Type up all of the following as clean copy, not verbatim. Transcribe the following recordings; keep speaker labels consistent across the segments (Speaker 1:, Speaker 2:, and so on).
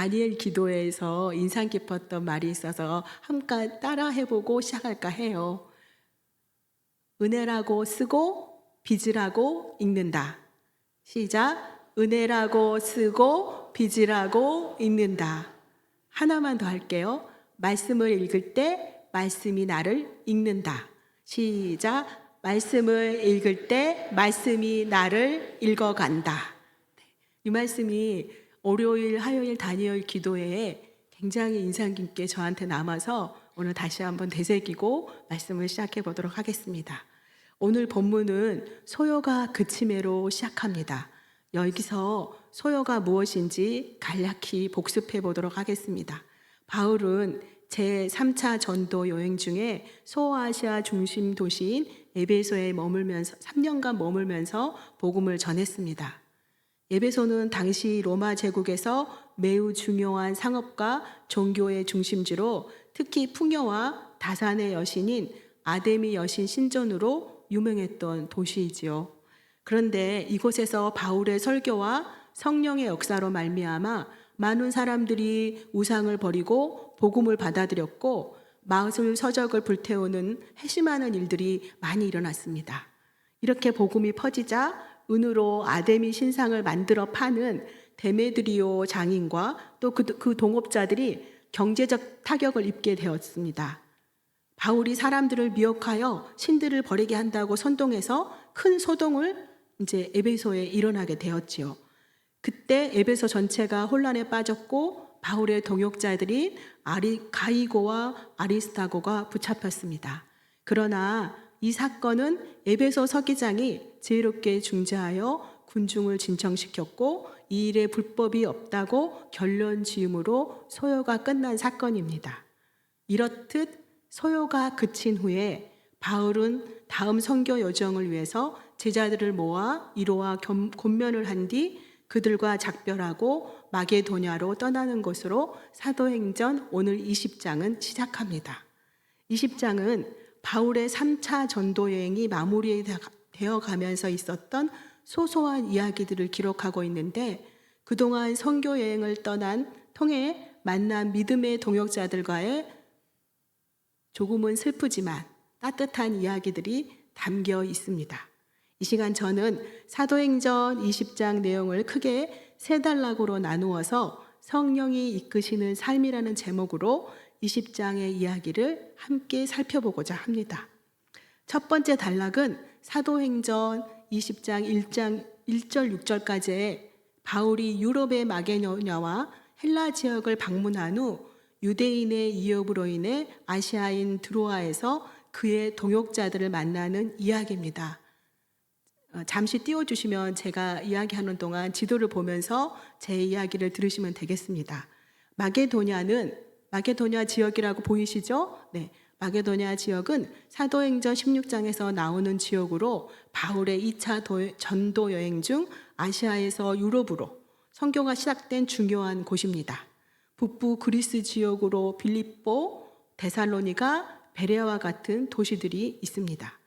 Speaker 1: 다니엘 기도에서 인상 깊었던 말이 있어서 함께 따라 해보고 시작할까 해요. 은혜라고 쓰고 빚이라고 읽는다. 시작. 은혜라고 쓰고 빚이라고 읽는다. 하나만 더 할게요. 말씀을 읽을 때 말씀이 나를 읽는다. 시작. 말씀을 읽을 때 말씀이 나를 읽어간다. 이 말씀이 월요일, 화요일 다니엘 기도회에 굉장히 인상 깊게 저한테 남아서 오늘 다시 한번 되새기고 말씀을 시작해 보도록 하겠습니다. 오늘 본문은 소요가 그침에로 시작합니다. 여기서 소요가 무엇인지 간략히 복습해 보도록 하겠습니다. 바울은 제3차 전도 여행 중에 소아시아 중심 도시인 에베소에 머물면서 3년간 머물면서 복음을 전했습니다. 에베소는 당시 로마 제국에서 매우 중요한 상업과 종교의 중심지로 특히 풍요와 다산의 여신인 아데미 여신 신전으로 유명했던 도시이지요. 그런데 이곳에서 바울의 설교와 성령의 역사로 말미암아 많은 사람들이 우상을 버리고 복음을 받아들였고 마을 서적을 불태우는 회심하는 일들이 많이 일어났습니다. 이렇게 복음이 퍼지자 은으로 아데미 신상을 만들어 파는 데메드리오 장인과 또 그 동업자들이 경제적 타격을 입게 되었습니다. 바울이 사람들을 미혹하여 신들을 버리게 한다고 선동해서 큰 소동을 이제 에베소에 일어나게 되었지요. 그때 에베소 전체가 혼란에 빠졌고 바울의 동역자들인 가이고와 아리스타고가 붙잡혔습니다. 그러나 이 사건은 에베소 서기장이 지혜롭게 중재하여 군중을 진정시켰고 이 일에 불법이 없다고 결론 지음으로 소요가 끝난 사건입니다. 이렇듯 소요가 그친 후에 바울은 다음 선교 여정을 위해서 제자들을 모아 이로와 권면을 한 뒤 그들과 작별하고 마게도냐로 떠나는 것으로 사도행전 오늘 20장은 시작합니다. 20장은 바울의 3차 전도 여행이 마무리되어 가면서 있었던 소소한 이야기들을 기록하고 있는데 그동안 선교 여행을 통해 만난 믿음의 동역자들과의 조금은 슬프지만 따뜻한 이야기들이 담겨 있습니다. 이 시간 저는 사도행전 20장 내용을 크게 세 단락으로 나누어서 성령이 이끄시는 삶이라는 제목으로 20장의 이야기를 함께 살펴보고자 합니다. 첫 번째 단락은 사도행전 20장 1절 6절까지의 바울이 유럽의 마게도냐와 헬라 지역을 방문한 후 유대인의 위협으로 인해 아시아인 드로아에서 그의 동역자들을 만나는 이야기입니다. 잠시 띄워주시면 제가 이야기하는 동안 지도를 보면서 제 이야기를 들으시면 되겠습니다. 마게도냐 지역이라고 보이시죠? 네, 마게도냐 지역은 사도행전 16장에서 나오는 지역으로 바울의 2차 전도 여행 중 아시아에서 유럽으로 선교가 시작된 중요한 곳입니다. 북부 그리스 지역으로 빌립보, 데살로니가, 베레아와 같은 도시들이 있습니다.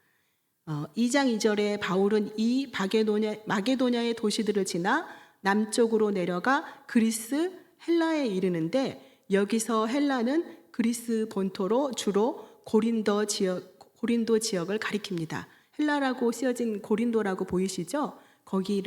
Speaker 1: 2장 2절에 바울은 이 마게도냐의 도시들을 지나 남쪽으로 내려가 그리스, 헬라에 이르는데 여기서 헬라는 그리스 본토로 주로 고린도 지역을 가리킵니다. 헬라라고 쓰여진 고린도라고 보이시죠? 거기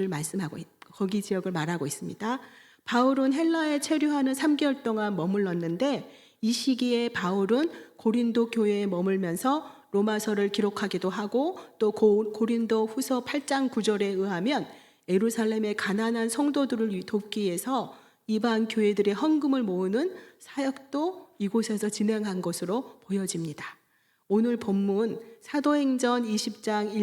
Speaker 1: 지역을 말하고 있습니다. 바울은 헬라에 체류하는 3개월 동안 머물렀는데 이 시기에 바울은 고린도 교회에 머물면서 로마서를 기록하기도 하고 또 고린도 후서 8장 9절에 의하면 예루살렘의 가난한 성도들을 돕기 위해서 이방 교회들의 헌금을 모으는 사역도 이곳에서 진행한 것으로 보여집니다. 오늘 본문 사도행전 20장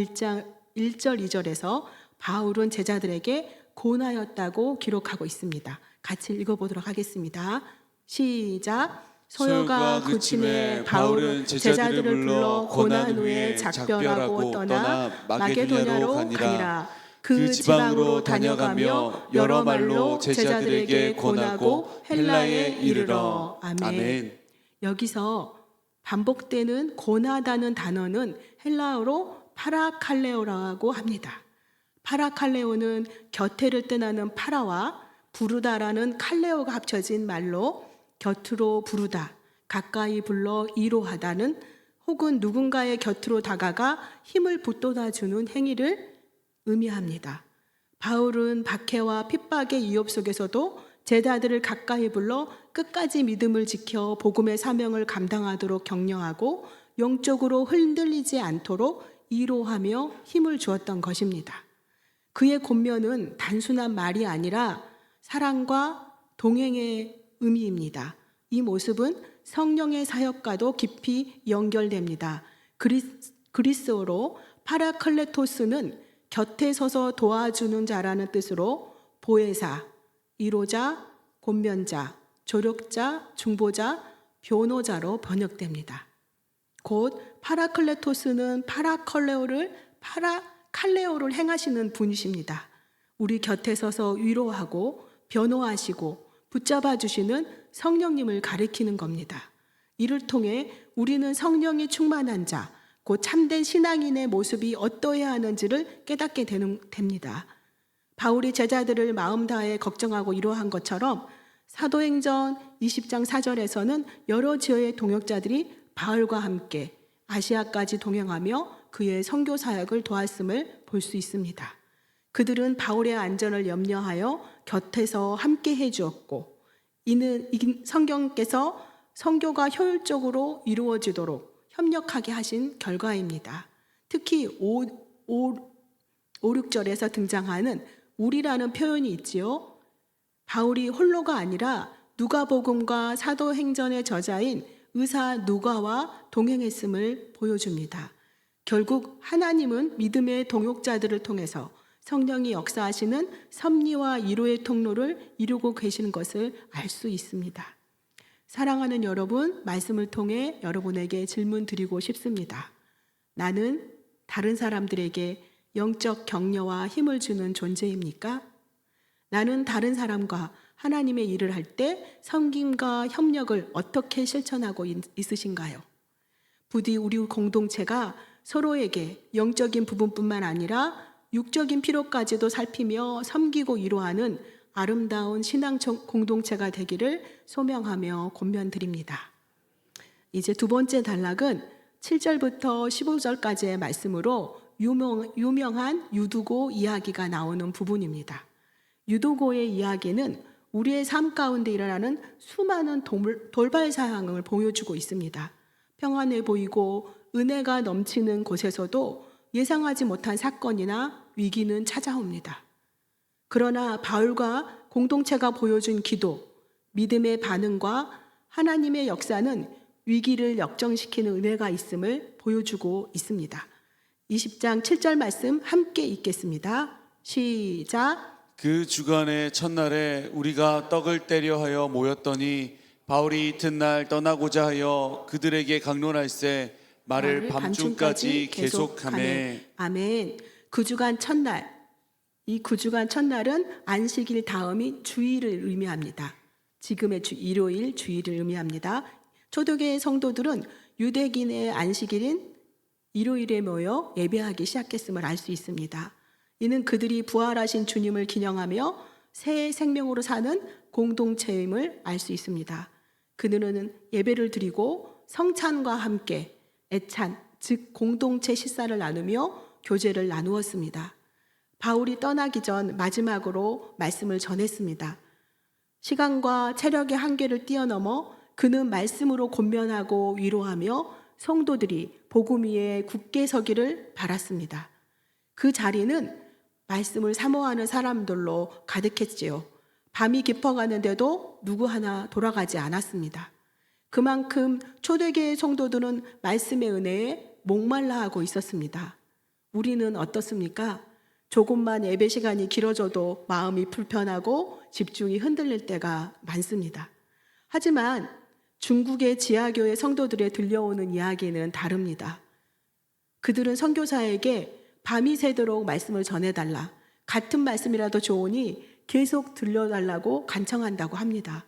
Speaker 1: 1절 2절에서 바울은 제자들에게 고난하였다고 기록하고 있습니다. 같이 읽어보도록 하겠습니다. 시작. 소요가 그침에 바울은 제자들을 불러 고난 후에 작별하고 떠나 마게도냐로 가니라. 그 지방으로 다녀가며 여러 말로 제자들에게 권하고 헬라에 이르러. 아멘. 여기서 반복되는 권하다는 단어는 헬라어로 파라칼레오라고 합니다. 파라칼레오는 곁에를 뜻하는 파라와 부르다라는 칼레오가 합쳐진 말로 곁으로 부르다, 가까이 불러 위로하다는 혹은 누군가의 곁으로 다가가 힘을 북돋아주는 행위를 의미합니다. 바울은 박해와 핍박의 위협 속에서도 제자들을 가까이 불러 끝까지 믿음을 지켜 복음의 사명을 감당하도록 격려하고 영적으로 흔들리지 않도록 위로하며 힘을 주었던 것입니다. 그의 권면은 단순한 말이 아니라 사랑과 동행의 의미입니다. 이 모습은 성령의 사역과도 깊이 연결됩니다. 그리스어로 파라클레토스는 곁에 서서 도와주는 자라는 뜻으로 보혜사, 위로자, 권면자, 조력자, 중보자, 변호자로 번역됩니다. 곧 파라클레토스는 칼레오를 행하시는 분이십니다. 우리 곁에 서서 위로하고 변호하시고 붙잡아 주시는 성령님을 가리키는 겁니다. 이를 통해 우리는 성령이 충만한 자, 곧 참된 신앙인의 모습이 어떠해야 하는지를 깨닫게 됩니다. 바울이 제자들을 마음 다해 걱정하고 위로한 것처럼 사도행전 20장 4절에서는 여러 지역의 동역자들이 바울과 함께 아시아까지 동행하며 그의 선교 사역을 도왔음을 볼 수 있습니다. 그들은 바울의 안전을 염려하여 곁에서 함께 해주었고, 이는 성경께서 선교가 효율적으로 이루어지도록 협력하게 하신 결과입니다. 특히 5, 6절에서 등장하는 우리라는 표현이 있지요. 바울이 홀로가 아니라 누가복음과 사도행전의 저자인 의사 누가와 동행했음을 보여줍니다. 결국 하나님은 믿음의 동역자들을 통해서 성령이 역사하시는 섭리와 위로의 통로를 이루고 계시는 것을 알 수 있습니다. 사랑하는 여러분, 말씀을 통해 여러분에게 질문 드리고 싶습니다. 나는 다른 사람들에게 영적 격려와 힘을 주는 존재입니까? 나는 다른 사람과 하나님의 일을 할 때 섬김과 협력을 어떻게 실천하고 있으신가요? 부디 우리 공동체가 서로에게 영적인 부분뿐만 아니라 육적인 필요까지도 살피며 섬기고 위로하는 아름다운 신앙 공동체가 되기를 소명하며 권면드립니다. 이제 두 번째 단락은 7절부터 15절까지의 말씀으로 유명한 유두고 이야기가 나오는 부분입니다. 유두고의 이야기는 우리의 삶 가운데 일어나는 수많은 돌발 상황을 보여주고 있습니다. 평안해 보이고 은혜가 넘치는 곳에서도 예상하지 못한 사건이나 위기는 찾아옵니다. 그러나 바울과 공동체가 보여준 기도, 믿음의 반응과 하나님의 역사는 위기를 역정시키는 은혜가 있음을 보여주고 있습니다. 20장 7절 말씀 함께 읽겠습니다. 시작.
Speaker 2: 그 주간의 첫날에 우리가 떡을 떼려 하여 모였더니 바울이 이튿날 떠나고자 하여 그들에게 강론할세 말을 밤중까지 계속하매.
Speaker 1: 아멘. 그 주간 첫날, 이 그 주간 첫날은 안식일 다음이 주일을 의미합니다. 지금의 일요일 주일을 의미합니다. 초대교회 성도들은 유대인의 안식일인 일요일에 모여 예배하기 시작했음을 알 수 있습니다. 이는 그들이 부활하신 주님을 기념하며 새 생명으로 사는 공동체임을 알 수 있습니다. 그들은 예배를 드리고 성찬과 함께 애찬, 즉 공동체 식사를 나누며 교제를 나누었습니다. 바울이 떠나기 전 마지막으로 말씀을 전했습니다. 시간과 체력의 한계를 뛰어넘어 그는 말씀으로 권면하고 위로하며 성도들이 복음 위에 굳게 서기를 바랐습니다. 그 자리는 말씀을 사모하는 사람들로 가득했지요. 밤이 깊어가는데도 누구 하나 돌아가지 않았습니다. 그만큼 초대교회 성도들은 말씀의 은혜에 목말라하고 있었습니다. 우리는 어떻습니까? 조금만 예배 시간이 길어져도 마음이 불편하고 집중이 흔들릴 때가 많습니다. 하지만 중국의 지하교회 성도들의 들려오는 이야기는 다릅니다. 그들은 선교사에게 밤이 새도록 말씀을 전해달라, 같은 말씀이라도 좋으니 계속 들려달라고 간청한다고 합니다.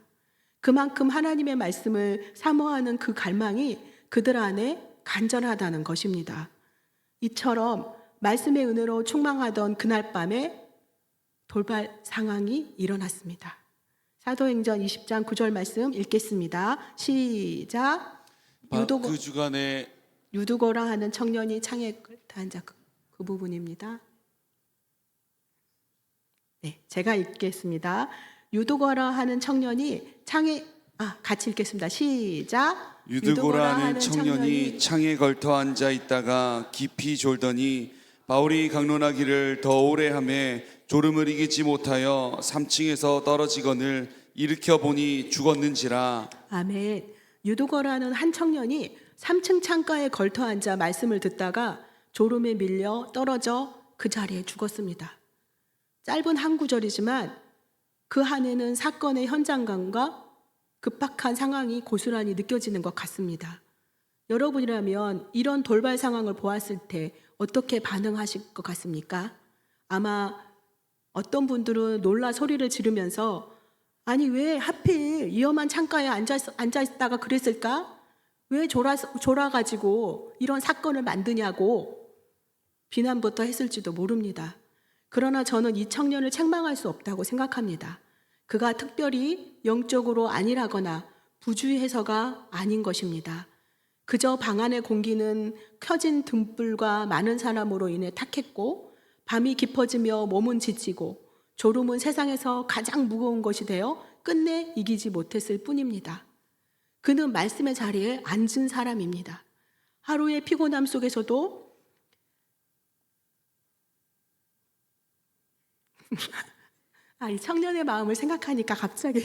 Speaker 1: 그만큼 하나님의 말씀을 사모하는 그 갈망이 그들 안에 간절하다는 것입니다. 이처럼 말씀의 은혜로 충만하던 그날 밤에 돌발 상황이 일어났습니다. 사도행전 20장 9절 말씀 읽겠습니다. 시작.
Speaker 2: 그 주간에
Speaker 1: 유두고라 하는 청년이 창에 앉아 그 부분입니다. 네, 제가 읽겠습니다. 유두고라 하는 청년이 창에 같이 읽겠습니다. 시작.
Speaker 2: 유두고라 하는 청년이 창에 걸터 앉아 있다가 깊이 졸더니 바울이 강론하기를 더 오래 하매 졸음을 이기지 못하여 3층에서 떨어지거늘 일으켜 보니 죽었는지라.
Speaker 1: 아멘. 유두거라는 한 청년이 3층 창가에 걸터 앉아 말씀을 듣다가 졸음에 밀려 떨어져 그 자리에 죽었습니다. 짧은 한 구절이지만 그 안에는 사건의 현장감과 급박한 상황이 고스란히 느껴지는 것 같습니다. 여러분이라면 이런 돌발 상황을 보았을 때 어떻게 반응하실 것 같습니까? 아마 어떤 분들은 놀라 소리를 지르면서 아니 왜 하필 위험한 창가에 앉아 있다가 그랬을까? 왜 졸아가지고 이런 사건을 만드냐고 비난부터 했을지도 모릅니다. 그러나 저는 이 청년을 책망할 수 없다고 생각합니다. 그가 특별히 영적으로 안일하거나 부주의해서가 아닌 것입니다. 그저 방 안의 공기는 켜진 등불과 많은 사람으로 인해 탁했고 밤이 깊어지며 몸은 지치고 졸음은 세상에서 가장 무거운 것이 되어 끝내 이기지 못했을 뿐입니다. 그는 말씀의 자리에 앉은 사람입니다. 하루의 피곤함 속에서도 이 청년의 마음을 생각하니까 갑자기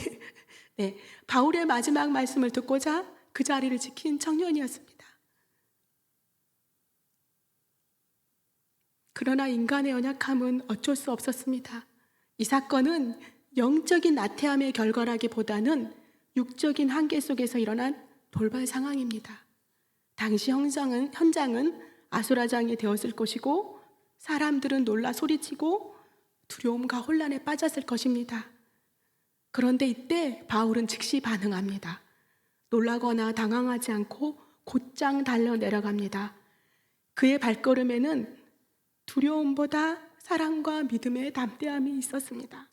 Speaker 1: 네, 바울의 마지막 말씀을 듣고자 그 자리를 지킨 청년이었습니다. 그러나 인간의 연약함은 어쩔 수 없었습니다. 이 사건은 영적인 나태함의 결과라기보다는 육적인 한계 속에서 일어난 돌발 상황입니다. 당시 현장은 아수라장이 되었을 것이고 사람들은 놀라 소리치고 두려움과 혼란에 빠졌을 것입니다. 그런데 이때 바울은 즉시 반응합니다. 놀라거나 당황하지 않고 곧장 달려 내려갑니다. 그의 발걸음에는 두려움보다 사랑과 믿음의 담대함이 있었습니다.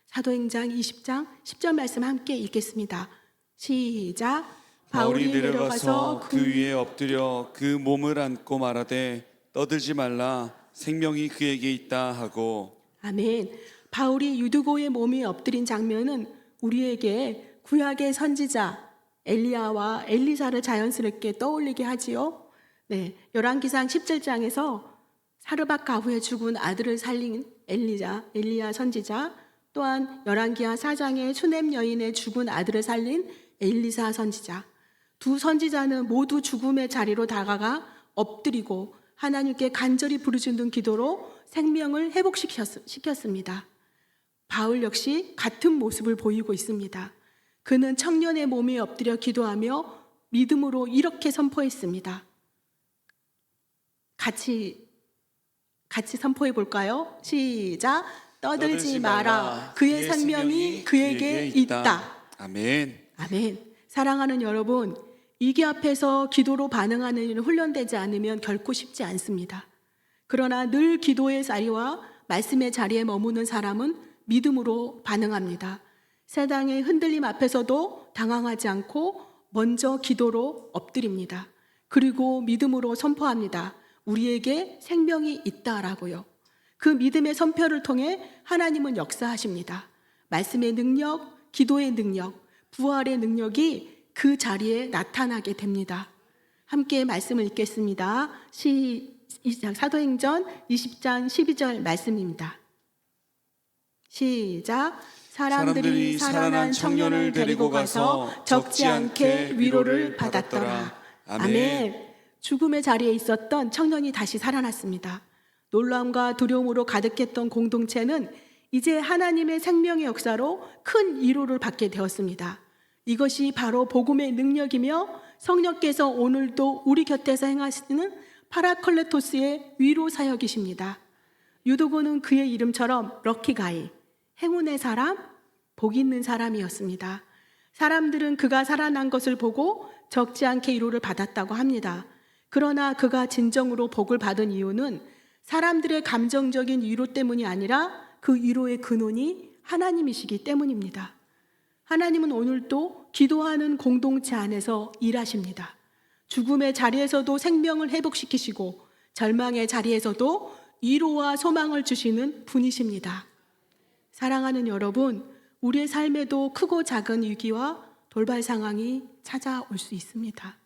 Speaker 1: 사도행전 20장 10절 말씀 함께 읽겠습니다. 시작.
Speaker 2: 바울이 내려가서 그 위에 엎드려 그 몸을 안고 말하되 떠들지 말라 생명이 그에게 있다 하고.
Speaker 1: 아멘. 바울이 유두고의 몸이 엎드린 장면은 우리에게 구약의 선지자 엘리야와 엘리사를 자연스럽게 떠올리게 하지요. 네, 열왕기상 17장에서 사르밧 가후에 죽은 아들을 살린 엘리야 선지자, 또한 열왕기하 4장에 수넴 여인의 죽은 아들을 살린 엘리사 선지자, 두 선지자는 모두 죽음의 자리로 다가가 엎드리고 하나님께 간절히 부르짖는 기도로 생명을 회복시켰습니다. 바울 역시 같은 모습을 보이고 있습니다. 그는 청년의 몸에 엎드려 기도하며 믿음으로 이렇게 선포했습니다. 같이 선포해 볼까요? 시작. 떠들지 마라. 그의 생명이 그에게 있다.
Speaker 2: 아멘.
Speaker 1: 아멘. 사랑하는 여러분, 위기 앞에서 기도로 반응하는 일은 훈련되지 않으면 결코 쉽지 않습니다. 그러나 늘 기도의 자리와 말씀의 자리에 머무는 사람은 믿음으로 반응합니다. 세상의 흔들림 앞에서도 당황하지 않고 먼저 기도로 엎드립니다. 그리고 믿음으로 선포합니다. 우리에게 생명이 있다라고요. 그 믿음의 선포를 통해 하나님은 역사하십니다. 말씀의 능력, 기도의 능력, 부활의 능력이 그 자리에 나타나게 됩니다. 함께 말씀을 읽겠습니다. 사도행전 20장 12절 말씀입니다. 시작. 사람들이 살아난 청년을 데리고 가서 적지 않게 위로를 받았더라. 아멘. 죽음의 자리에 있었던 청년이 다시 살아났습니다. 놀라움과 두려움으로 가득했던 공동체는 이제 하나님의 생명의 역사로 큰 위로를 받게 되었습니다. 이것이 바로 복음의 능력이며 성령께서 오늘도 우리 곁에서 행하시는 파라클레토스의 위로 사역이십니다. 유도고는 그의 이름처럼 럭키가이, 행운의 사람, 복 있는 사람이었습니다. 사람들은 그가 살아난 것을 보고 적지 않게 위로를 받았다고 합니다. 그러나 그가 진정으로 복을 받은 이유는 사람들의 감정적인 위로 때문이 아니라 그 위로의 근원이 하나님이시기 때문입니다. 하나님은 오늘도 기도하는 공동체 안에서 일하십니다. 죽음의 자리에서도 생명을 회복시키시고 절망의 자리에서도 위로와 소망을 주시는 분이십니다. 사랑하는 여러분, 우리의 삶에도 크고 작은 위기와 돌발 상황이 찾아올 수 있습니다.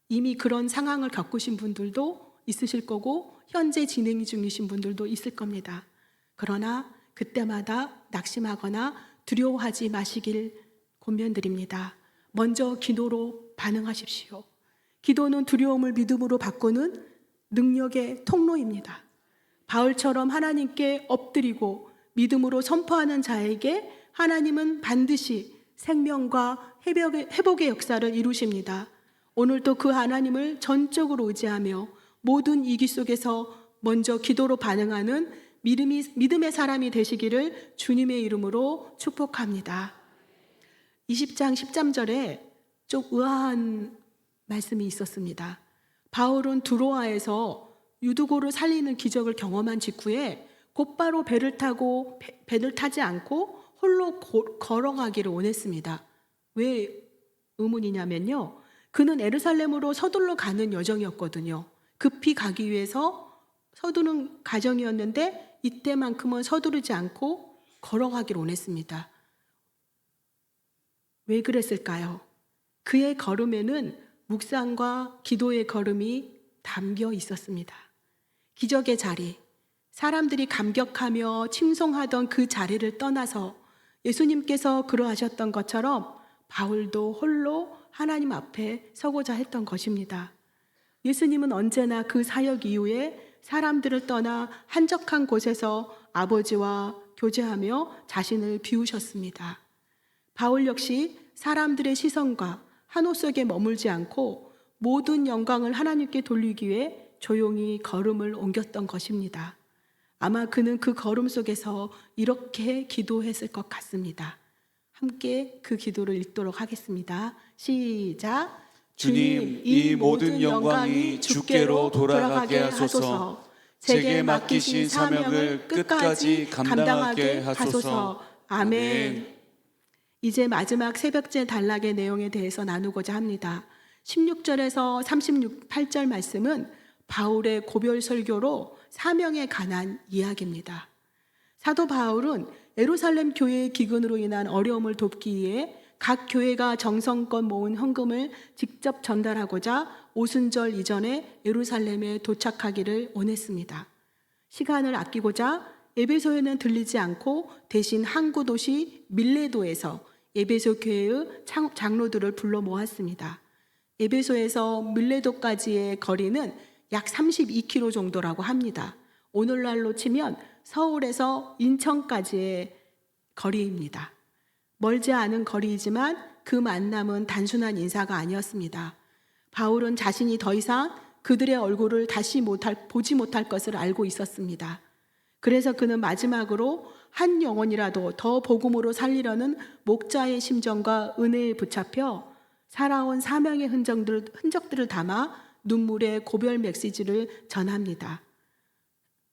Speaker 1: 이미 그런 상황을 겪으신 분들도 있으실 거고 현재 진행 중이신 분들도 있을 겁니다. 그러나 그때마다 낙심하거나 두려워하지 마시길 권면드립니다. 먼저 기도로 반응하십시오. 기도는 두려움을 믿음으로 바꾸는 능력의 통로입니다. 바울처럼 하나님께 엎드리고 믿음으로 선포하는 자에게 하나님은 반드시 생명과 회복의 역사를 이루십니다. 오늘도 그 하나님을 전적으로 의지하며 모든 위기 속에서 먼저 기도로 반응하는 믿음의 사람이 되시기를 주님의 이름으로 축복합니다. 20장 13절에 좀 의아한 말씀이 있었습니다. 바울은 두로아에서 유두고를 살리는 기적을 경험한 직후에 곧바로 배를 타지 않고 홀로 걸어가기를 원했습니다. 왜 의문이냐면요. 그는 예루살렘으로 서둘러 가는 여정이었거든요. 급히 가기 위해서 서두른 가정이었는데 이때만큼은 서두르지 않고 걸어가기를 원했습니다. 왜 그랬을까요? 그의 걸음에는 묵상과 기도의 걸음이 담겨 있었습니다. 기적의 자리, 사람들이 감격하며 칭송하던 그 자리를 떠나서 예수님께서 그러하셨던 것처럼 바울도 홀로 하나님 앞에 서고자 했던 것입니다. 예수님은 언제나 그 사역 이후에 사람들을 떠나 한적한 곳에서 아버지와 교제하며 자신을 비우셨습니다. 바울 역시 사람들의 시선과 한호 속에 머물지 않고 모든 영광을 하나님께 돌리기 위해 조용히 걸음을 옮겼던 것입니다. 아마 그는 그 걸음 속에서 이렇게 기도했을 것 같습니다. 함께 그 기도를 읽도록 하겠습니다. 시작.
Speaker 2: 주님, 이 모든 영광이 주께로 돌아가게 하소서. 제게 맡기신 사명을 끝까지 감당하게 하소서. 아멘.
Speaker 1: 이제 마지막 새벽제 단락의 내용에 대해서 나누고자 합니다. 16절에서 38절 말씀은 바울의 고별 설교로 사명에 관한 이야기입니다. 사도 바울은 예루살렘 교회의 기근으로 인한 어려움을 돕기 위해 각 교회가 정성껏 모은 헌금을 직접 전달하고자 오순절 이전에 예루살렘에 도착하기를 원했습니다. 시간을 아끼고자 에베소에는 들리지 않고 대신 항구 도시 밀레도에서 에베소 교회의 장로들을 불러 모았습니다. 에베소에서 밀레도까지의 거리는 약 32km 정도라고 합니다. 오늘날로 치면 서울에서 인천까지의 거리입니다. 멀지 않은 거리이지만 그 만남은 단순한 인사가 아니었습니다. 바울은 자신이 더 이상 그들의 얼굴을 다시 보지 못할 것을 알고 있었습니다. 그래서 그는 마지막으로 한 영혼이라도 더 복음으로 살리려는 목자의 심정과 은혜에 붙잡혀 살아온 사명의 흔적들을 담아 눈물의 고별 메시지를 전합니다.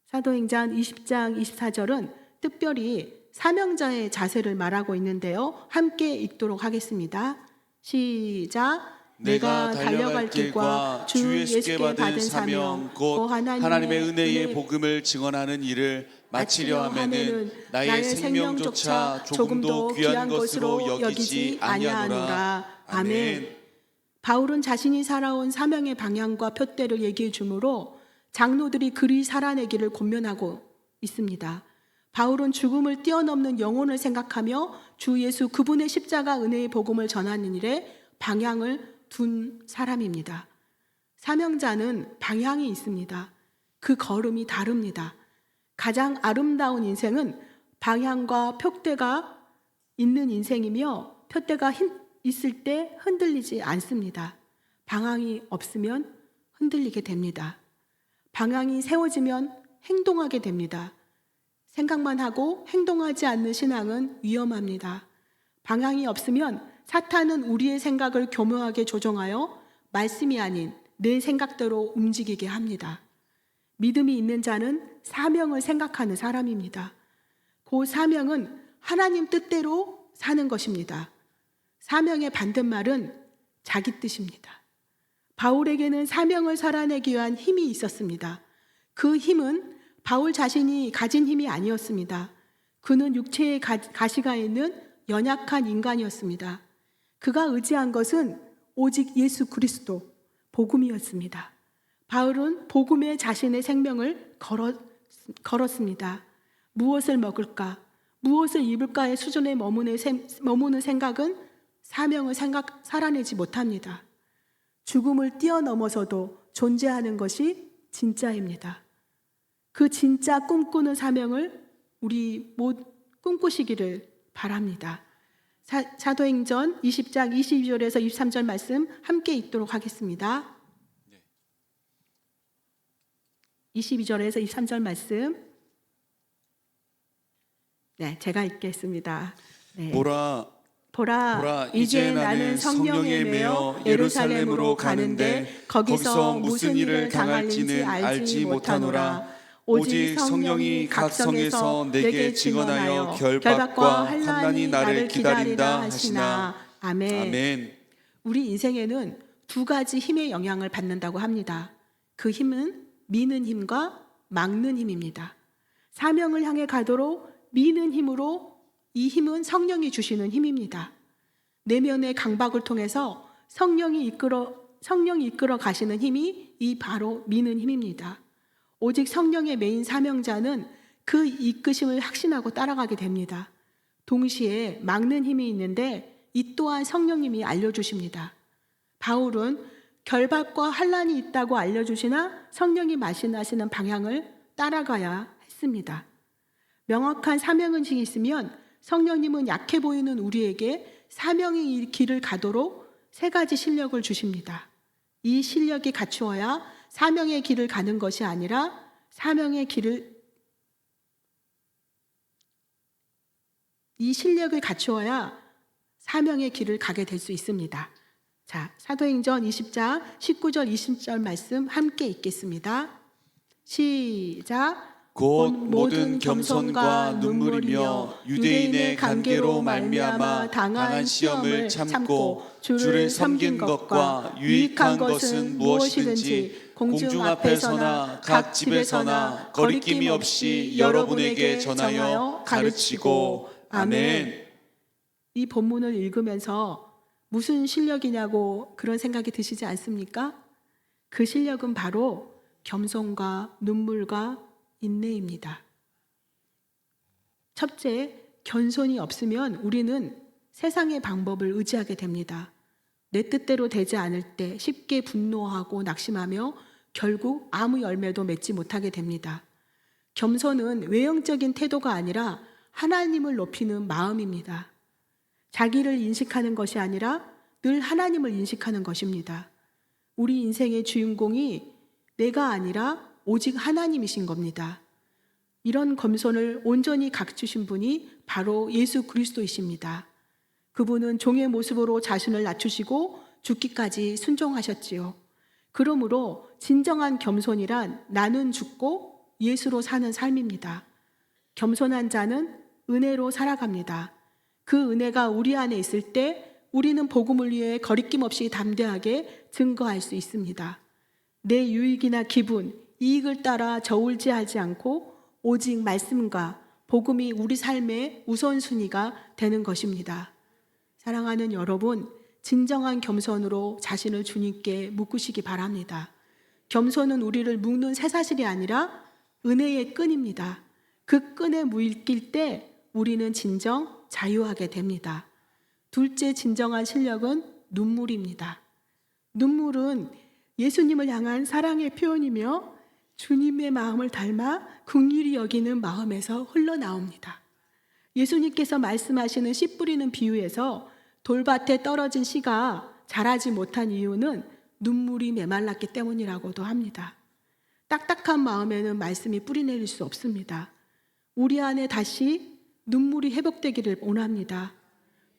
Speaker 1: 사도행전 20장 24절은 특별히 사명자의 자세를 말하고 있는데요. 함께 읽도록 하겠습니다. 시작.
Speaker 2: 내가 달려갈 길과 주 예수께 받은 사명 곧 하나님의 은혜의 복음을 증언하는 일을 마치려 하면은 나의 생명조차 조금도 귀한 것으로 여기지 아니하노라. 아멘.
Speaker 1: 바울은 자신이 살아온 사명의 방향과 표대를 얘기해 주므로 장로들이 그리 살아내기를 권면하고 있습니다. 바울은 죽음을 뛰어넘는 영혼을 생각하며 주 예수 그분의 십자가 은혜의 복음을 전하는 일에 방향을 둔 사람입니다. 사명자는 방향이 있습니다. 그 걸음이 다릅니다. 가장 아름다운 인생은 방향과 표대가 있는 인생이며 표대가 있을 때 흔들리지 않습니다. 방향이 없으면 흔들리게 됩니다. 방향이 세워지면 행동하게 됩니다. 생각만 하고 행동하지 않는 신앙은 위험합니다. 방향이 없으면 사탄은 우리의 생각을 교묘하게 조종하여 말씀이 아닌 내 생각대로 움직이게 합니다. 믿음이 있는 자는 사명을 생각하는 사람입니다. 그 사명은 하나님 뜻대로 사는 것입니다. 사명의 반대말은 자기 뜻입니다. 바울에게는 사명을 살아내기 위한 힘이 있었습니다. 그 힘은 바울 자신이 가진 힘이 아니었습니다. 그는 육체의 가시가 있는 연약한 인간이었습니다. 그가 의지한 것은 오직 예수 그리스도, 복음이었습니다. 바울은 복음에 자신의 생명을 걸었습니다. 무엇을 먹을까, 무엇을 입을까의 수준에 머무는 생각은 사명을 살아내지 못합니다. 죽음을 뛰어넘어서도 존재하는 것이 진짜입니다. 그 진짜 꿈꾸는 사명을 우리 모두 꿈꾸시기를 바랍니다. 사도행전 20장 22절에서 23절 말씀 함께 읽도록 하겠습니다. 22절에서 23절 말씀. 네, 제가 읽겠습니다. 네. 보라, 이제 나는 성령에 매여 예루살렘으로 가는데 거기서 무슨 일을 당할지는 알지 못하노라. 오직 성령이 각 성에서 내게 증언하여 결박과 환난이 나를 기다린다 하시나. 아멘. 우리 인생에는 두 가지 힘의 영향을 받는다고 합니다. 그 힘은 미는 힘과 막는 힘입니다. 사명을 향해 가도록 미는 힘으로, 이 힘은 성령이 주시는 힘입니다. 내면의 강박을 통해서 성령이 이끌어 가시는 힘이 이 바로 미는 힘입니다. 오직 성령의 메인 사명자는 그 이끄심을 확신하고 따라가게 됩니다. 동시에 막는 힘이 있는데 이 또한 성령님이 알려주십니다. 바울은 결박과 환난이 있다고 알려주시나 성령이 말씀하시는 방향을 따라가야 했습니다. 명확한 사명의식이 있으면 성령님은 약해 보이는 우리에게 사명의 길을 가도록 세 가지 실력을 주십니다. 이 실력이 갖추어야 사명의 길을 가는 것이 아니라 이 실력을 갖추어야 사명의 길을 가게 될 수 있습니다. 자, 사도행전 20장 19절 20절 말씀 함께 읽겠습니다. 시작.
Speaker 2: 곧 모든 겸손과 눈물이며 유대인의 관계로 말미암아 당한 시험을 참고 주를 섬긴 것과 유익한 것은 무엇이든지 공중 앞에서나 각 집에서나 거리낌이 없이 여러분에게 전하여 가르치고. 아멘.
Speaker 1: 이 본문을 읽으면서 무슨 실력이냐고 그런 생각이 드시지 않습니까? 그 실력은 바로 겸손과 눈물과 인내입니다. 첫째, 겸손이 없으면 우리는 세상의 방법을 의지하게 됩니다. 내 뜻대로 되지 않을 때 쉽게 분노하고 낙심하며 결국 아무 열매도 맺지 못하게 됩니다. 겸손은 외형적인 태도가 아니라 하나님을 높이는 마음입니다. 자기를 인식하는 것이 아니라 늘 하나님을 인식하는 것입니다. 우리 인생의 주인공이 내가 아니라 오직 하나님이신 겁니다. 이런 겸손을 온전히 갖추신 분이 바로 예수 그리스도이십니다. 그분은 종의 모습으로 자신을 낮추시고 죽기까지 순종하셨지요. 그러므로 진정한 겸손이란 나는 죽고 예수로 사는 삶입니다. 겸손한 자는 은혜로 살아갑니다. 그 은혜가 우리 안에 있을 때 우리는 복음을 위해 거리낌 없이 담대하게 증거할 수 있습니다. 내 유익이나 기분, 이익을 따라 저울질하지 않고 오직 말씀과 복음이 우리 삶의 우선순위가 되는 것입니다. 사랑하는 여러분, 진정한 겸손으로 자신을 주님께 묶으시기 바랍니다. 겸손은 우리를 묶는 쇠사슬이 아니라 은혜의 끈입니다. 그 끈에 묶일 때 우리는 진정 자유하게 됩니다. 둘째 진정한 실력은 눈물입니다. 눈물은 예수님을 향한 사랑의 표현이며 주님의 마음을 닮아 긍휼히 여기는 마음에서 흘러나옵니다. 예수님께서 말씀하시는 씨 뿌리는 비유에서 돌밭에 떨어진 씨가 자라지 못한 이유는 눈물이 메말랐기 때문이라고도 합니다. 딱딱한 마음에는 말씀이 뿌리내릴 수 없습니다. 우리 안에 다시 눈물이 회복되기를 원합니다.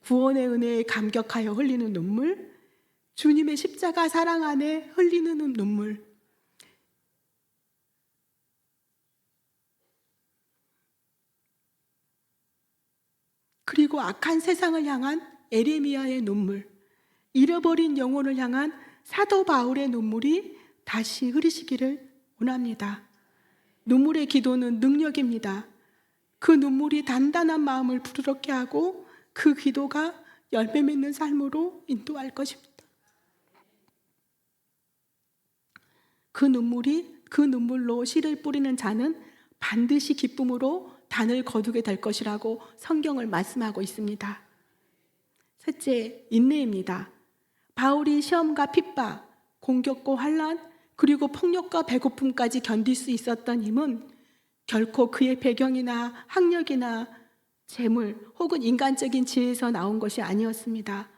Speaker 1: 구원의 은혜에 감격하여 흘리는 눈물, 주님의 십자가 사랑 안에 흘리는 눈물. 그리고 악한 세상을 향한 에레미야의 눈물, 잃어버린 영혼을 향한 사도 바울의 눈물이 다시 흐르시기를 원합니다. 눈물의 기도는 능력입니다. 그 눈물이 단단한 마음을 부드럽게 하고 그 기도가 열매 맺는 삶으로 인도할 것입니다. 그 눈물로 씨를 뿌리는 자는 반드시 기쁨으로 단을 거두게 될 것이라고 성경을 말씀하고 있습니다. 셋째, 인내입니다. 바울이 시험과 핍박, 공격과 환난, 그리고 폭력과 배고픔까지 견딜 수 있었던 힘은 결코 그의 배경이나 학력이나 재물 혹은 인간적인 지혜에서 나온 것이 아니었습니다.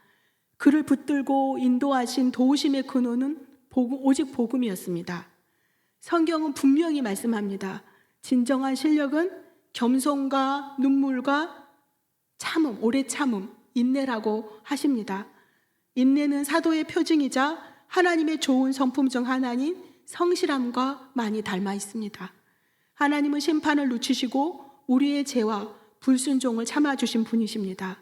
Speaker 1: 그를 붙들고 인도하신 도우심의 근원은 오직 복음이었습니다. 성경은 분명히 말씀합니다. 진정한 실력은 겸손과 눈물과 참음, 오래 참음, 인내라고 하십니다. 인내는 사도의 표징이자 하나님의 좋은 성품 중 하나인 성실함과 많이 닮아 있습니다. 하나님은 심판을 늦추시고 우리의 죄와 불순종을 참아주신 분이십니다.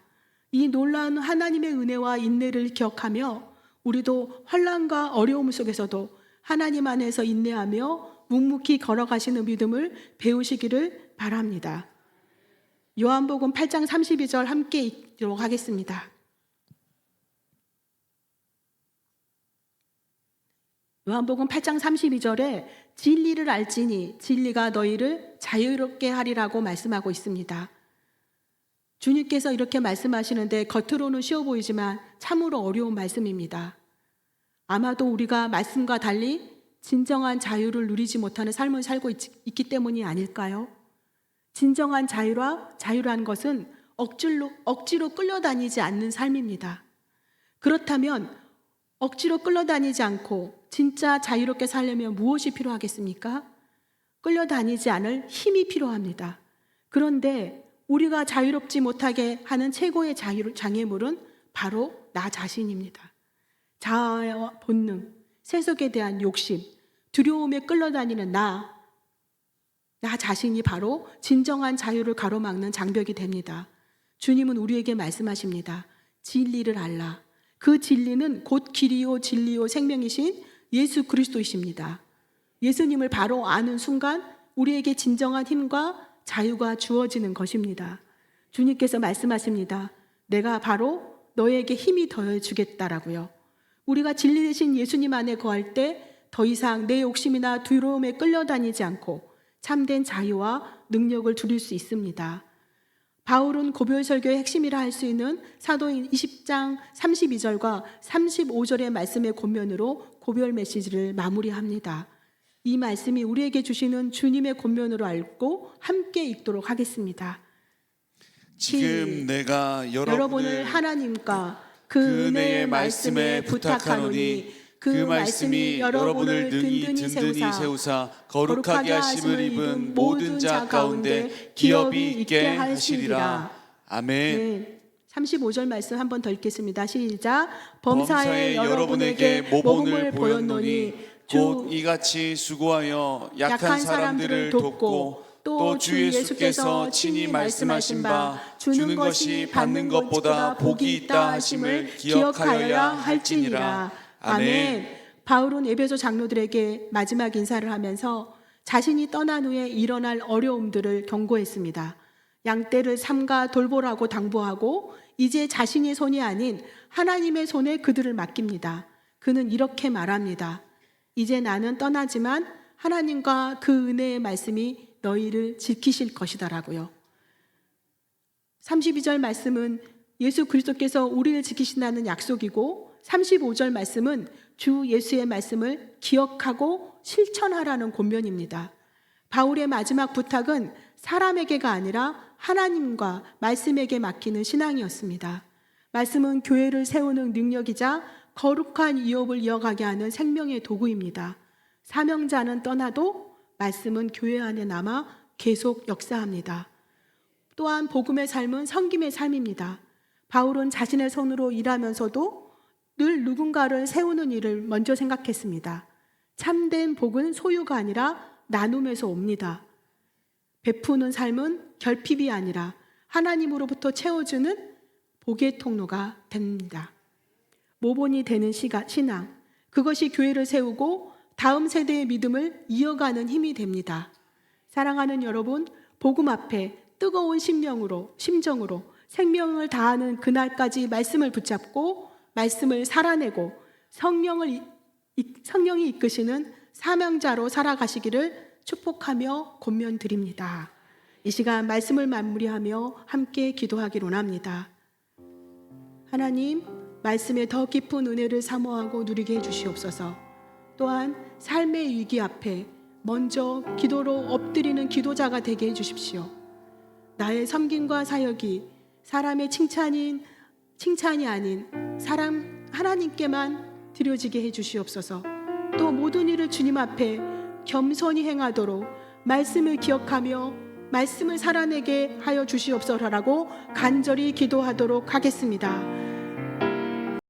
Speaker 1: 이 놀라운 하나님의 은혜와 인내를 기억하며 우리도 환난과 어려움 속에서도 하나님 안에서 인내하며 묵묵히 걸어가시는 믿음을 배우시기를 바랍니다. 요한복음 8장 32절 함께 읽도록 하겠습니다. 요한복음 8장 32절에 진리를 알지니 진리가 너희를 자유롭게 하리라고 말씀하고 있습니다. 주님께서 이렇게 말씀하시는데 겉으로는 쉬워 보이지만 참으로 어려운 말씀입니다. 아마도 우리가 말씀과 달리 진정한 자유를 누리지 못하는 삶을 살고 있기 때문이 아닐까요? 진정한 자유라는 것은 억지로 끌려다니지 않는 삶입니다. 그렇다면 억지로 끌려다니지 않고 진짜 자유롭게 살려면 무엇이 필요하겠습니까? 끌려다니지 않을 힘이 필요합니다. 그런데 우리가 자유롭지 못하게 하는 최고의 장애물은 바로 나 자신입니다. 자아와 본능, 세속에 대한 욕심, 두려움에 끌려다니는 나 자신이 바로 진정한 자유를 가로막는 장벽이 됩니다. 주님은 우리에게 말씀하십니다. 진리를 알라. 그 진리는 곧 길이요 진리요 생명이신 예수 그리스도이십니다. 예수님을 바로 아는 순간 우리에게 진정한 힘과 자유가 주어지는 것입니다. 주님께서 말씀하십니다. 내가 바로 너에게 힘이 더해주겠다라고요. 우리가 진리 되신 예수님 안에 거할 때 더 이상 내 욕심이나 두려움에 끌려다니지 않고 참된 자유와 능력을 누릴 수 있습니다. 바울은 고별 설교의 핵심이라 할 수 있는 사도행 20장 32절과 35절의 말씀의 권면으로 고별 메시지를 마무리합니다. 이 말씀이 우리에게 주시는 주님의 권면으로 알고 함께 읽도록 하겠습니다.
Speaker 2: 지금 내가
Speaker 1: 여러분을 하나님과 그 은혜의 말씀에 부탁하노니 그 말씀이 여러분을 든든히 세우사 거룩하게 하심을 입은 모든 자 가운데 기업이 있게 하시리라.
Speaker 2: 아멘.
Speaker 1: 35절 말씀 한 번 더 읽겠습니다. 시작. 범사에 여러분에게 모범을 보였노니
Speaker 2: 곧 이같이 수고하여 약한 사람들을 돕고 또 주 예수께서 친히 말씀하신 바 주는 것이 받는 것보다 복이 있다 하심을 기억하여야 할지니라. 아멘. 바울은 에베소 장로들에게 마지막 인사를 하면서 자신이 떠난 후에 일어날 어려움들을 경고했습니다. 양떼를 삼가 돌보라고 당부하고 이제 자신의 손이 아닌 하나님의 손에 그들을 맡깁니다. 그는 이렇게 말합니다. 이제 나는 떠나지만 하나님과 그 은혜의 말씀이 너희를 지키실 것이다라고요. 32절 말씀은 예수 그리스도께서 우리를 지키신다는 약속이고 35절 말씀은 주 예수의 말씀을 기억하고 실천하라는 권면입니다. 바울의 마지막 부탁은 사람에게가 아니라 하나님과 말씀에게 맡기는 신앙이었습니다. 말씀은 교회를 세우는 능력이자 거룩한 이업을 이어가게 하는 생명의 도구입니다. 사명자는 떠나도 말씀은 교회 안에 남아 계속 역사합니다. 또한 복음의 삶은 섬김의 삶입니다. 바울은 자신의 손으로 일하면서도 늘 누군가를 세우는 일을 먼저 생각했습니다. 참된 복은 소유가 아니라 나눔에서 옵니다. 베푸는 삶은 결핍이 아니라
Speaker 1: 하나님으로부터 채워주는 복의 통로가 됩니다. 모본이 되는 신앙, 그것이 교회를 세우고 다음 세대의 믿음을 이어가는 힘이 됩니다. 사랑하는 여러분, 복음 앞에 뜨거운 심정으로 생명을 다하는 그날까지 말씀을 붙잡고 말씀을 살아내고 성령이 이끄시는 사명자로 살아가시기를 축복하며 권면드립니다. 이 시간 말씀을 마무리하며 함께 기도하기를 원합니다. 하나님, 말씀에 더 깊은 은혜를 사모하고 누리게 해주시옵소서. 또한 삶의 위기 앞에 먼저 기도로 엎드리는 기도자가 되게 해주십시오. 나의 섬김과 사역이 사람의 칭찬이 아닌 하나님께만 드려지게 해주시옵소서. 또 모든 일을 주님 앞에 겸손히 행하도록 말씀을 기억하며 말씀을 살아내게 하여 주시옵소서라고 간절히 기도하도록 하겠습니다.